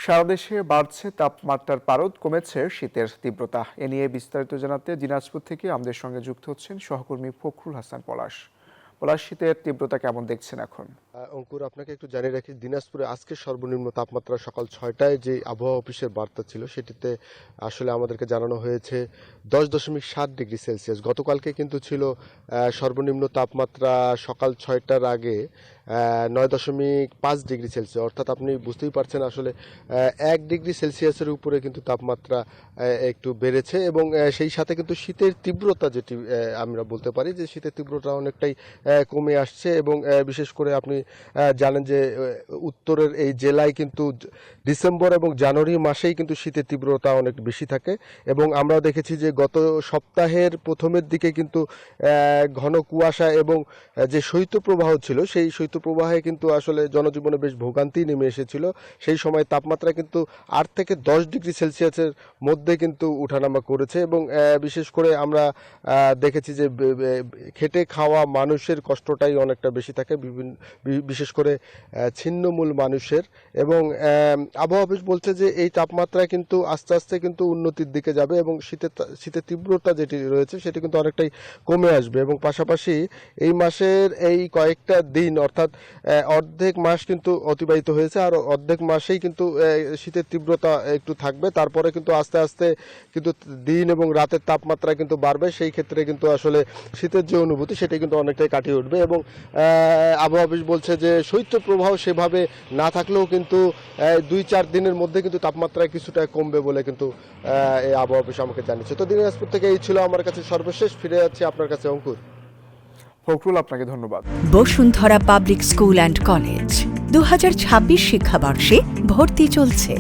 সারা দেশে বাড়ছে তাপমাত্রার পারদ, কমেছে শীতের তীব্রতা। এ নিয়ে বিস্তারিত জানাতে দিনাজপুর থেকে আমাদের সঙ্গে যুক্ত হচ্ছেন সহকর্মী ফখরুল হাসান পলাশ। পলাশ, শীতের তীব্রতা কেমন দেখছেন এখন? অঙ্কুর, আপনাকে একটু জানিয়ে রাখি, দিনাজপুরে আজকে সর্বনিম্ন তাপমাত্রা সকাল 6টায় যে আবহাওয়া অফিসের বার্তা ছিল সেটিতে আসলে আমাদেরকে জানানো হয়েছে 10.7 ডিগ্রি সেলসিয়াস। গতকালকে কিন্তু ছিল সর্বনিম্ন তাপমাত্রা সকাল 6টার আগে 9.5 ডিগ্রি সেলসিয়াস। অর্থাৎ আপনি বুঝতেই পারছেন আসলে 1 ডিগ্রি সেলসিয়াসের উপরে কিন্তু তাপমাত্রা একটু বেড়েছে এবং সেই সাথে কিন্তু শীতের তীব্রতা যেটি আমরা বলতে পারি যে শীতের তীব্রতা অনেকটাই কমে আসছে এবং বিশেষ করে আপনি জানেন যে উত্তরের এই জেলায় কিন্তু ডিসেম্বর এবং জানুয়ারি মাসেই কিন্তু শীতের তীব্রতা অনেক বেশি থাকে এবং আমরা দেখেছি যে গত সপ্তাহের প্রথমের দিকে কিন্তু ঘন কুয়াশা এবং যে শৈত্যপ্রবাহ ছিল সেই শৈত্যপ্রবাহে কিন্তু আসলে জনজীবনে বেশ ভোগান্তি নেমে এসেছিল। সেই সময় তাপমাত্রা কিন্তু 8 থেকে 10 ডিগ্রি সেলসিয়াসের মধ্যে কিন্তু উঠানামা করেছে এবং বিশেষ করে আমরা দেখেছি যে খেটে খাওয়া মানুষের কষ্টটাই অনেকটা বেশি থাকে, বিশেষ করে ছিন্নমূল মানুষের। এবং আবহাওয়া অফিস বলছে যে এই তাপমাত্রা কিন্তু আস্তে আস্তে কিন্তু উন্নতির দিকে যাবে এবং শীতের তীব্রতা যেটি রয়েছে সেটি কিন্তু অনেকটাই কমে আসবে এবং পাশাপাশি এই মাসের এই কয়েকটা দিন অর্থাৎ অর্ধেক মাস কিন্তু অতিবাহিত হয়েছে আর অর্ধেক মাসেই কিন্তু শীতের তীব্রতা একটু থাকবে। তারপরে কিন্তু আস্তে আস্তে কিন্তু দিন এবং রাতের তাপমাত্রা কিন্তু বাড়বে। সেই ক্ষেত্রে কিন্তু আসলে শীতের যে অনুভূতি সেটা কিন্তু অনেকটাই কাটিয়ে উঠবে এবং আবহাওয়া অফিস বলছে যে শৈত্যপ্রবাহ সেভাবে না থাকলেও কিন্তু 2-4 দিনের মধ্যে কিন্তু তাপমাত্রা কিছুটা কমবে বলে কিন্তু এই আবহাওয়া অফিস আমাকে জানিয়েছে। তো দিনাজপুর থেকে এই ছিল আমার কাছে সর্বশেষ। ফিরে যাচ্ছি আপনার কাছে অঙ্কুর। ফখরুল, আপনাকে ধন্যবাদ। Bashundhara public school and college 2026 শিক্ষাবর্ষে ভর্তি চলছে।